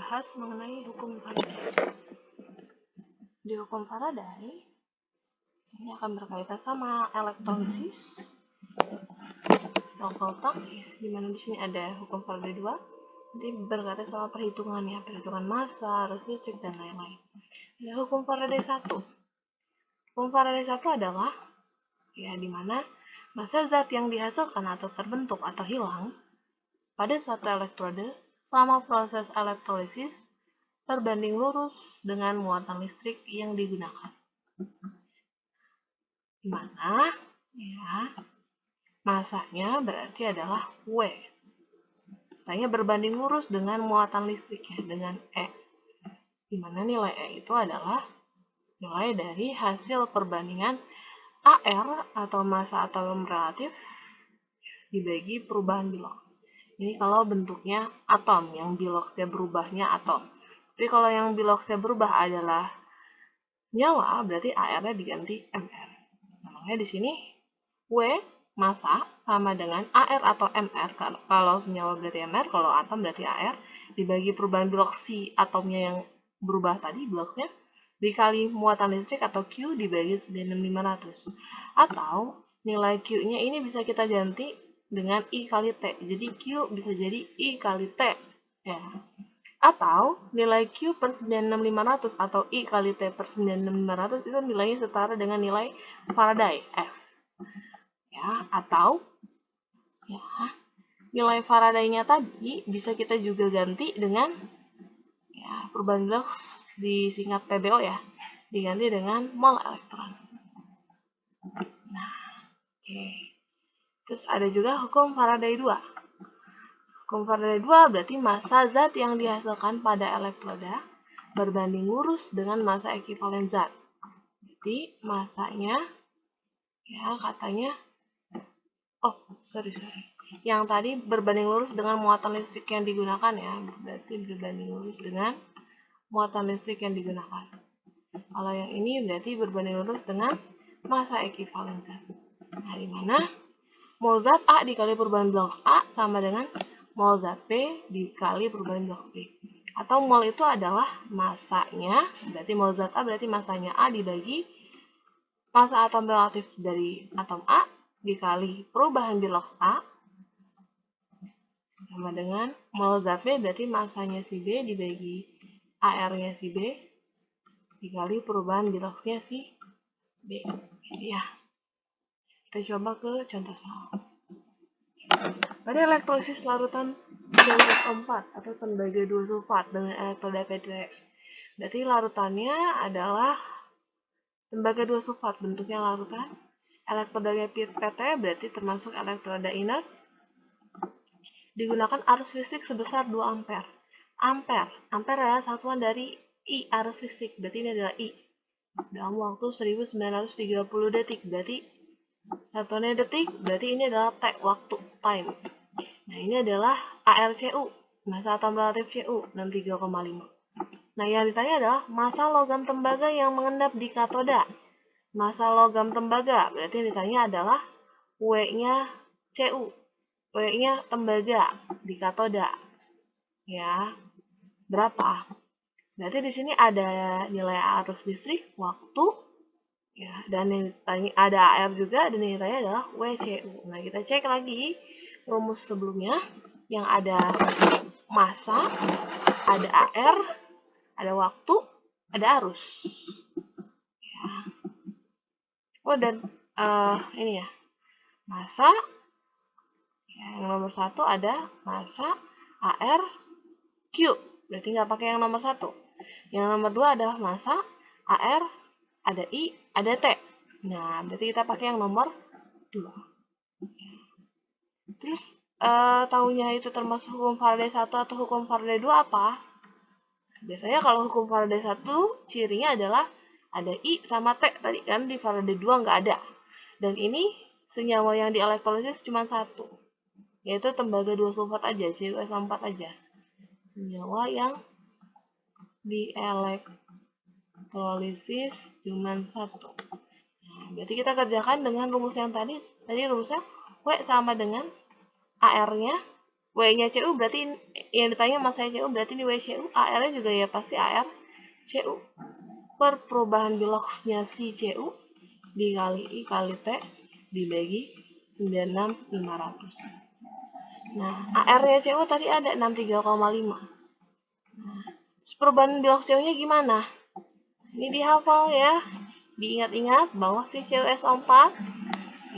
bahas mengenai hukum Faraday. Di hukum Faraday, ini akan berkaitan sama elektrolisis, kontak, di mana di sini ada hukum Faraday 2, nanti berkaitan sama perhitungannya, perhitungan massa, arus listrik, dan lain-lain. Hukum Faraday 1. Hukum Faraday 1 adalah di mana massa zat yang dihasilkan atau terbentuk atau hilang pada suatu elektrode selama proses elektrolisis berbanding lurus dengan muatan listrik yang digunakan. Di mana masanya berarti adalah W. Masanya berbanding lurus dengan muatan listriknya dengan E. Di mana nilai E itu adalah nilai dari hasil perbandingan AR atau massa atom relatif dibagi perubahan Bilog. Ini kalau bentuknya atom, yang Bilognya berubahnya atom. Tapi kalau yang Bilognya berubah adalah nyawa, berarti AR-nya diganti MR. Namanya di sini W massa sama dengan AR atau MR. Kalau senyawa berarti MR, kalau atom berarti AR, dibagi perubahan Bilog si atomnya yang berubah tadi, Bilognya, dikali muatan listrik atau Q dibagi 96500. Atau nilai Q-nya ini bisa kita ganti dengan I kali T. Jadi Q bisa jadi I kali T. Ya. Atau nilai Q per 96500 atau I kali T per 96500 itu nilainya setara dengan nilai Faraday F. Ya, atau nilai Faraday-nya tadi bisa kita juga ganti dengan perubahan Bilog disingkat PBO diganti dengan mol elektron. Nah, Terus ada juga hukum Faraday 2. Hukum Faraday 2 berarti massa zat yang dihasilkan pada elektroda berbanding lurus dengan massa ekivalen zat. Jadi massanya katanya yang tadi berbanding lurus dengan muatan listrik yang digunakan berarti berbanding lurus dengan muatan listrik yang digunakan. Kalau yang ini berarti berbanding lurus dengan massa ekivalen zat. Nah, di mana mol zat A dikali perubahan Bilog A sama dengan mol zat B dikali perubahan Bilog B. Atau mol itu adalah massanya, berarti mol zat A berarti massanya A dibagi massa atom relatif dari atom A dikali perubahan Bilog A sama dengan mol zat B berarti massanya si B dibagi AR-nya si B dikali perubahan Bilognya si B. Kita coba ke contoh soal. Pada elektrolisis larutan SO4 atau tembaga 2 sulfat dengan elektroda P2F. Berarti larutannya adalah tembaga 2 sulfat, bentuknya larutan. Elektrodanya PT berarti termasuk elektroda inert. Digunakan arus listrik sebesar 2 ampere. Ampere adalah satuan dari I arus listrik, berarti ini adalah I. Dalam waktu 1930 detik, berarti satuannya detik, berarti ini adalah T, waktu, time. Nah, ini adalah ARCU, massa atom relatif CU, 63,5. Nah, yang ditanya adalah massa logam tembaga yang mengendap di katoda. Massa logam tembaga, berarti yang ditanya adalah W-nya CU, W-nya tembaga di katoda. Berapa? Berarti di sini ada nilai arus listrik, waktu, dan yang ditanya ada AR juga, dan yang ditanya adalah WCU. Nah, kita cek lagi rumus sebelumnya, yang ada massa, ada AR, ada waktu, ada arus. Dan ini massa, yang nomor 1 ada massa, AR, Q, berarti nggak pakai yang nomor 1. Yang nomor 2 adalah massa, AR, ada I, ada T. Nah, berarti kita pakai yang nomor 2. Terus, tahunya itu termasuk hukum Faraday 1 atau hukum Faraday 2 apa? Biasanya kalau hukum Faraday 1, cirinya adalah ada I sama T. Tadi kan di Faraday 2 nggak ada. Dan ini senyawa yang di elektrolisis cuma 1. Yaitu tembaga 2 sulfat aja, CuSO4 aja. Senyawa yang di elektrolisis cuma 1. Nah, berarti kita kerjakan dengan rumus yang tadi. Tadi rumusnya W sama dengan AR-nya W-nya Cu berarti yang ditanya masanya Cu berarti ini WCU, AR-nya juga ya pasti AR Cu. Per perubahan biloxnya si Cu dikali I kali T dibagi 96.500. Nah, AR-nya Cu tadi ada 63,5. Nah, perubahan bilox Cu-nya gimana? Ini dihafal ya. Diingat-ingat bahwa si CuSO4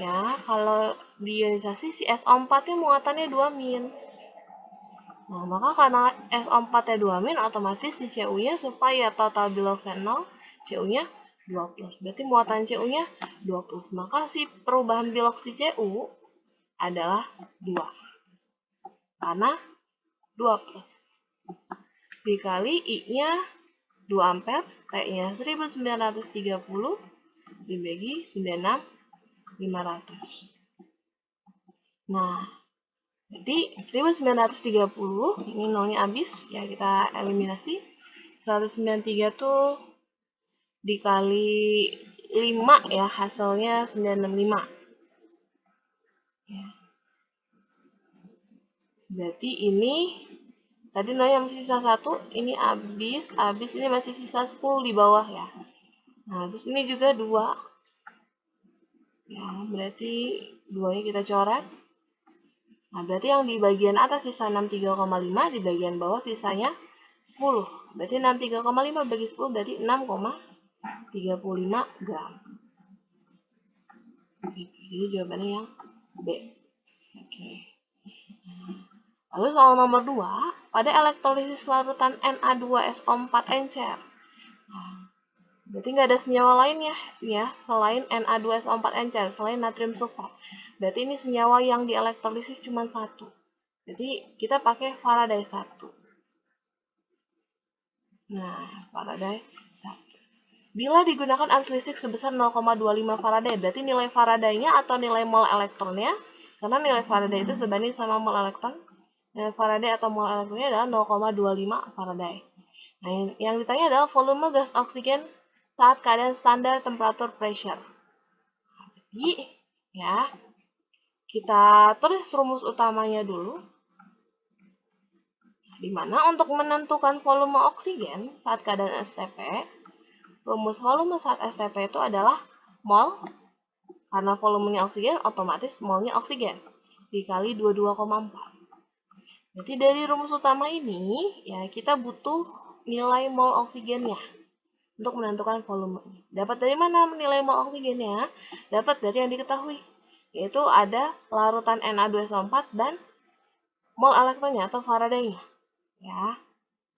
ya, kalau di ionisasi si SO4-nya muatannya 2 min. Nah, maka karena SO4-nya 2 min, otomatis si Cu-nya supaya total biloxnya 0, Cu-nya 2 plus. Berarti muatan Cu-nya 2 plus. Maka si perubahan bilox si Cu adalah 2. Karena 2 plus. Dikali I-nya 2 ampere, T-nya 1930 dibagi 96.500. Nah, jadi 1930 ini nolnya habis, ya kita eliminasi. 193 tuh dikali 5 ya, hasilnya 965. Ya. Berarti ini tadi nolnya masih sisa 1, ini habis, ini masih sisa 10 di bawah ya. Nah, terus ini juga 2. Ya, berarti 2-nya kita coret. Nah, berarti yang di bagian atas sisa 63,5, di bagian bawah sisanya 10. Berarti 63,5 bagi 10 berarti 6,35 gram. Jadi jawabannya yang B. Oke. Lalu soal nomor 2, pada elektrolisis larutan Na2SO4 encer. Nah, berarti nggak ada senyawa lain ya selain Na2SO4 encer, selain natrium sulfat. Berarti ini senyawa yang dielektrolisis cuma 1. Jadi kita pakai Faraday 1. Nah, Faraday 1. Bila digunakan arus listrik sebesar 0,25 Faraday, berarti nilai Faraday-nya atau nilai mol elektronnya, karena nilai Faraday itu sebanding sama mol elektron, nilai Faraday atau mol elektronnya adalah 0,25 Faraday. Nah, yang ditanya adalah volume gas oksigen saat keadaan standar temperatur pressure. Jadi, ya, kita tulis rumus utamanya dulu. Di mana untuk menentukan volume oksigen saat keadaan STP, rumus volume saat STP itu adalah mol, karena volumenya oksigen, otomatis molnya oksigen, dikali 22,4. Jadi dari rumus utama ini, ya kita butuh nilai mol oksigennya untuk menentukan volume. Dapat dari mana nilai mol oksigennya? Dapat dari yang diketahui, yaitu ada larutan Na2SO4 dan mol elektronnya atau Faraday-nya. Ya.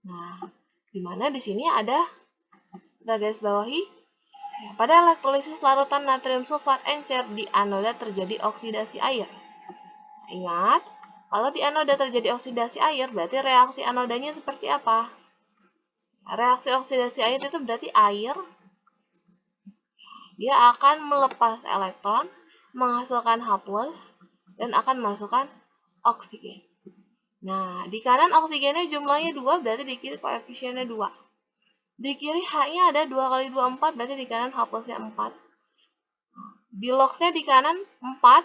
Nah, di mana di sini ada kita garis bawahi. Ya, pada elektrolisis larutan natrium sulfat encer di anoda terjadi oksidasi air. Ingat, kalau di anoda terjadi oksidasi air, berarti reaksi anodanya seperti apa? Reaksi oksidasi air itu berarti air dia akan melepas elektron, menghasilkan H+, dan akan memasukkan oksigen. Nah, di kanan oksigennya jumlahnya 2, berarti di kiri koefisiennya 2. Di kiri H-nya ada 2 kali 2, 4, berarti di kanan H+-nya 4. Biloxnya di kanan 4,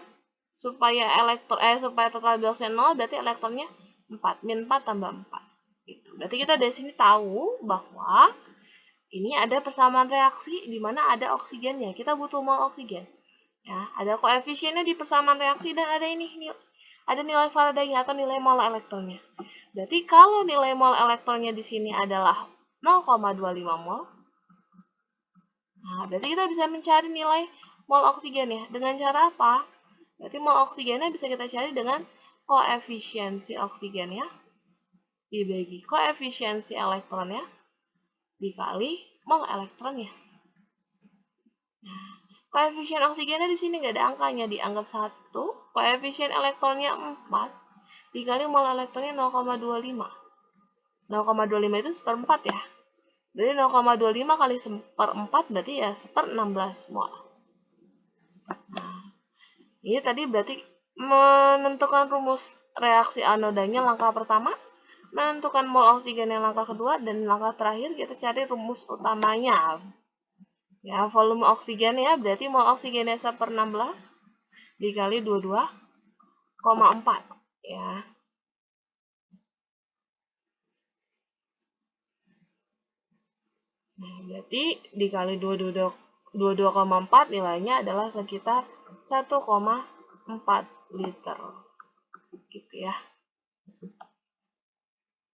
supaya total biloxnya 0, berarti elektronnya 4. Min 4 tambah 4. Gitu. Berarti kita dari sini tahu bahwa ini ada persamaan reaksi di mana ada oksigennya. Kita butuh mol oksigen. Ya, ada koefisiennya di persamaan reaksi dan ada ada nilai Faraday atau nilai mol elektronnya. Berarti kalau nilai mol elektronnya di sini adalah 0,25 mol, nah berarti kita bisa mencari nilai mol oksigen ya. Dengan cara apa? Berarti mol oksigennya bisa kita cari dengan koefisiensi oksigennya dibagi koefisiensi elektronnya dikali mol elektronnya. Nah, koefisien oksigennya di sini nggak ada angkanya, dianggap 1. Koefisien elektronnya 4 dikali mol elektronnya 0,25. 0,25 itu seperempat ya. Jadi 0,25 kali seperempat berarti ya 1/16 mol. Nah, ini tadi berarti menentukan rumus reaksi anodanya langkah pertama, menentukan mol oksigen yang langkah kedua, dan langkah terakhir kita cari rumus utamanya. Ya, volume oksigennya berarti mol oksigennya 1/16 dikali 22,4 ya. Nah, berarti dikali 22,4 nilainya adalah sekitar 1,4 liter. Gitu ya.